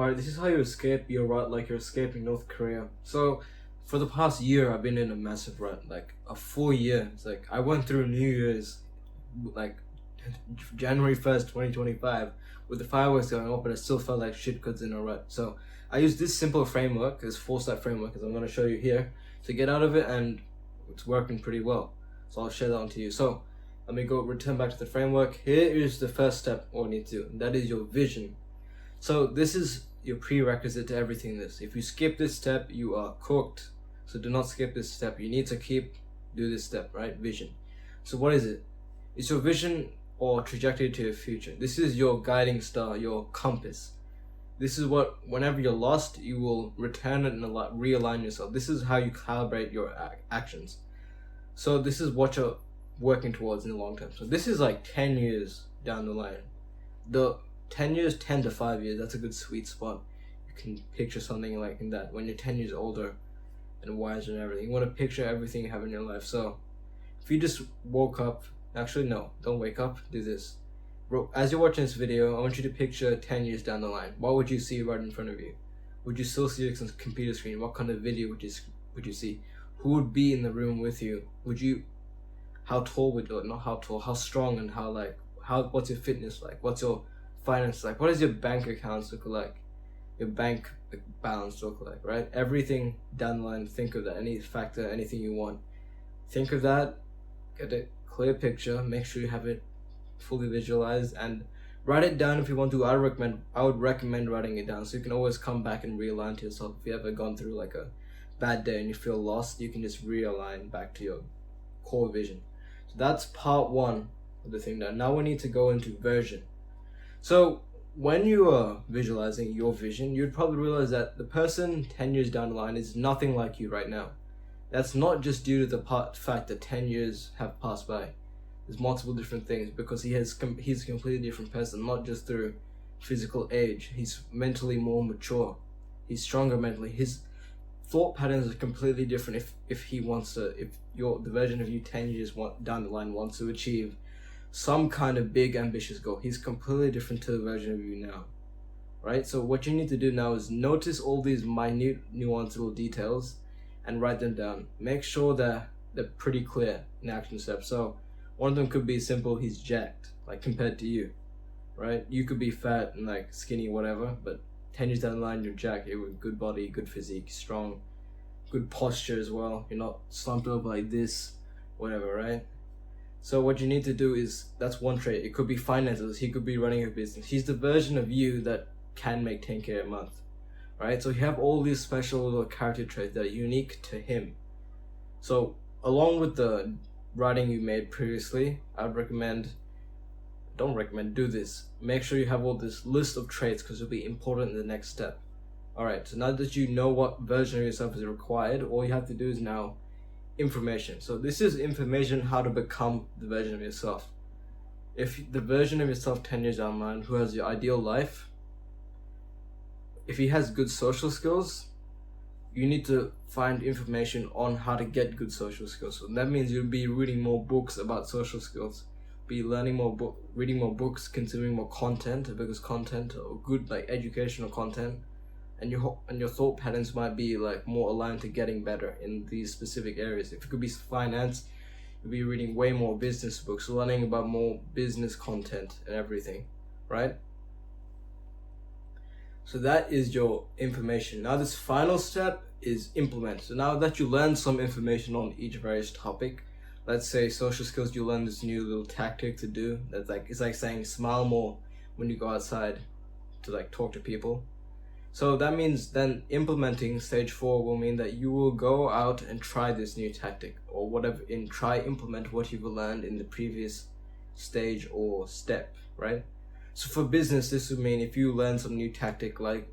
Alright, this is how you escape your rut, like you're escaping North Korea. So, for the past year, I've been in a massive rut, like a full year. It's like I went through New Year's, like January 1st, 2025, with the fireworks going off, but I still felt like shit because in a rut. So, I used this simple framework, this 4-step framework, as I'm going to show you here, to get out of it, and it's working pretty well. So, I'll share that onto you. So, let me return back to the framework. Here is the first step what we need to do, and that is your vision. So this is your prerequisite to everything this. If you skip this step, you are cooked. So do not skip this step. You need to do this step, right? Vision. So what is it? It's your vision or trajectory to your future. This is your guiding star, your compass. This is what, whenever you're lost, you will return it and realign yourself. This is how you calibrate your actions. So this is what you're working towards in the long term. So this is like 10 years down the line. The 10 years, 10 to 5 years, that's a good sweet spot. You can picture something like in that when you're 10 years older and wiser and everything. You want to picture everything you have in your life. So if you just woke up, actually no, don't wake up, do this. As you're watching this video, I want you to picture 10 years down the line. What would you see right in front of you? Would you still see a computer screen? What kind of video would you see? Who would be in the room with you? How tall would you, not how tall, how strong, and what's your fitness like? What's your finance like? What does your bank accounts look like? Your bank balance look like, right? Everything down the line, think of that. Any factor, anything you want. Think of that, get a clear picture, make sure you have it fully visualized, and write it down if you want to. I would recommend writing it down so you can always come back and realign to yourself. If you ever gone through like a bad day and you feel lost, you can just realign back to your core vision. So that's part one of the thing there. Now we need to go into version. So when you are visualizing your vision, you'd probably realize that the person 10 years down the line is nothing like you right now. That's not just due to the fact that 10 years have passed by. There's multiple different things, because he's a completely different person, not just through physical age. He's mentally more mature. He's stronger mentally. His thought patterns are completely different if the version of you 10 years down the line wants to achieve some kind of big ambitious goal. He's completely different to the version of you now, right? So what you need to do now is notice all these minute nuanced little details and write them down. Make sure that they're pretty clear in action steps. So one of them could be simple: he's jacked, like compared to you, right? You could be fat and like skinny, whatever, but 10 years down the line you're jacked. You're with good body, good physique, strong, good posture as well. You're not slumped over like this, whatever, right? So what you need to do is, that's one trait. It could be finances. He could be running a business. He's the version of you that can make 10K a month, right? So you have all these special little character traits that are unique to him. So along with the writing you made previously, do this. Make sure you have all this list of traits, because it'll be important in the next step. Alright, so now that you know what version of yourself is required, all you have to do is now information. So this is information how to become the version of yourself. If the version of yourself 10 years down the line, who has your ideal life, if he has good social skills, you need to find information on how to get good social skills. So that means you'll be reading more books about social skills, be learning more reading more books, consuming more content, because content or good like educational content, and your thought patterns might be like more aligned to getting better in these specific areas. If it could be finance, you'll be reading way more business books, learning about more business content and everything, right? So that is your information. Now this final step is implement. So now that you learn some information on each various topic, let's say social skills, you learn this new little tactic to do. It's like saying smile more when you go outside to like talk to people. So that means then implementing stage 4 will mean that you will go out and try this new tactic or whatever, implement what you've learned in the previous stage or step, right? So for business, this would mean if you learn some new tactic, like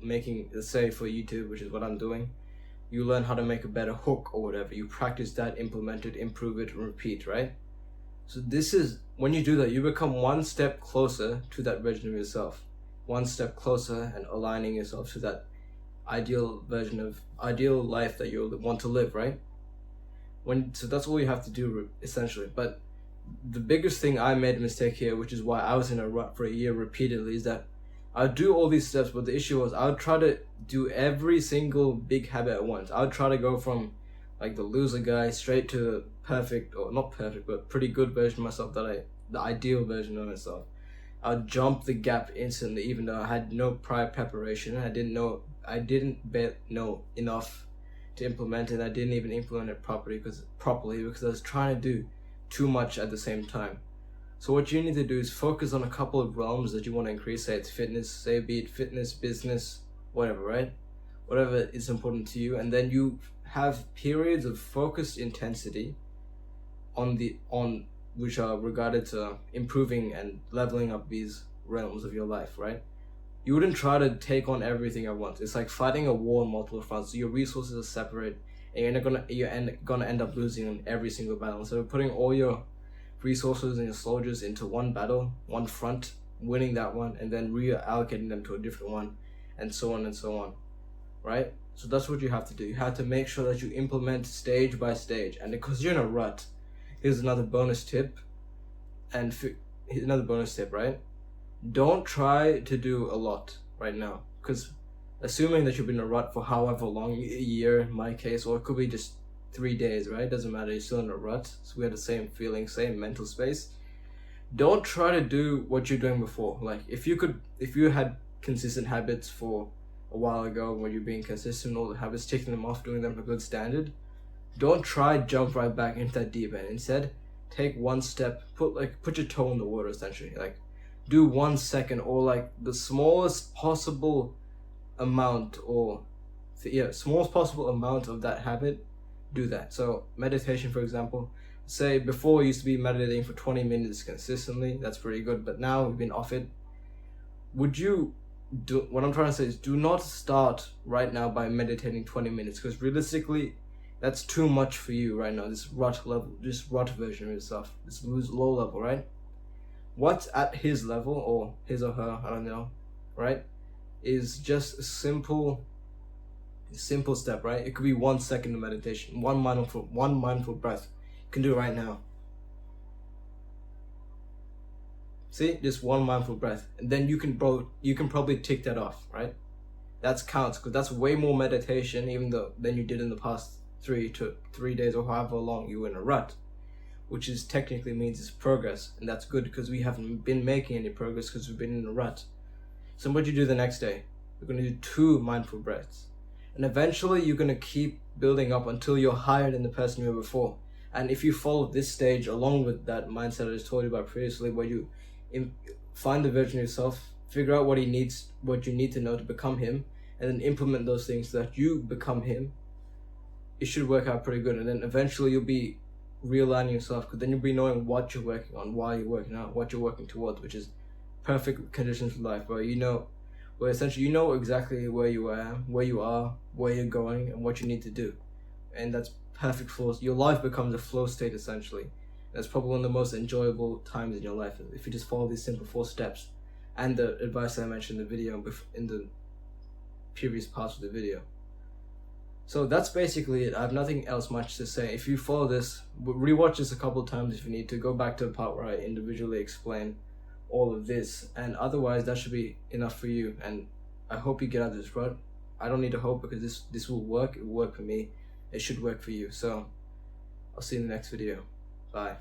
making, let's say for YouTube, which is what I'm doing, you learn how to make a better hook or whatever. You practice that, implement it, improve it, and repeat, right? So this is, when you do that, you become one step closer to that version of yourself. One step closer and aligning yourself to that ideal life that you want to live, right? So that's all you have to do essentially. But the biggest thing I made a mistake here, which is why I was in a rut for a year repeatedly, is that I'd do all these steps, but the issue was I would try to do every single big habit at once. I would try to go from like the loser guy straight to the perfect, or not perfect, but pretty good version of myself, the ideal version of myself. I'd jump the gap instantly, even though I had no prior preparation. I didn't know enough to implement it. I didn't even implement it properly because I was trying to do too much at the same time. So what you need to do is focus on a couple of realms that you want to increase. Say it's fitness, say be it fitness, business, whatever, right? Whatever is important to you, and then you have periods of focused intensity on which are regarded to improving and leveling up these realms of your life, right? You wouldn't try to take on everything at once. It's like fighting a war on multiple fronts. So your resources are separate, and you're gonna end up losing in every single battle. Instead of putting all your resources and your soldiers into one battle, one front, winning that one, and then reallocating them to a different one, and so on and so on, right? So that's what you have to do. You have to make sure that you implement stage by stage, and because you're in a rut, here's another bonus tip, right? Don't try to do a lot right now, because assuming that you've been in a rut for however long, a year in my case, or it could be just 3 days, right? Doesn't matter, you're still in a rut. So we had the same feeling, same mental space. Don't try to do what you're doing before. Like if you had consistent habits for a while ago, where you're being consistent, all the habits, taking them off, doing them a good standard, don't try jump right back into that deep end. Instead, take one step, put your toe in the water essentially. Like do 1 second, or like the smallest possible amount, smallest possible amount of that habit. Do that. So meditation, for example, say before I used to be meditating for 20 minutes consistently. That's pretty good, but now we've been off it. What I'm trying to say is, do not start right now by meditating 20 minutes, because realistically that's too much for you right now. This rut version of yourself, this low level, right? What's at his level, or his or her, I don't know, right, is just a simple step, right? It could be 1 second of meditation, one mindful breath. You can do it right now. See, just one mindful breath, and then you can probably tick that off, right? That counts, because that's way more meditation, than you did in the past 3 days, or however long you were in a rut, which is technically means it's progress, and that's good, because we haven't been making any progress because we've been in a rut. So what you do the next day, you're going to do 2 mindful breaths. And eventually you're going to keep building up until you're higher than the person you were before. And if you follow this stage along with that mindset I just told you about previously, where you find the version of yourself, figure out what you need to know to become him, and then implement those things so that you become him, it should work out pretty good. And then eventually you'll be realigning yourself, because then you'll be knowing what you're working on, why you're working on, what you're working towards, which is perfect conditions for life, where essentially you know exactly where you are, where you're going, and what you need to do. And that's perfect flow. Your life becomes a flow state essentially. That's probably one of the most enjoyable times in your life, if you just follow these simple 4 steps and the advice I mentioned in the video, in the previous parts of the video. So that's basically it. I have nothing else much to say. If you follow this, rewatch this a couple of times if you need to. Go back to the part where I individually explain all of this, and otherwise that should be enough for you. And I hope you get out of this rut. I don't need to hope, because this will work. It will work for me. It should work for you. So I'll see you in the next video. Bye.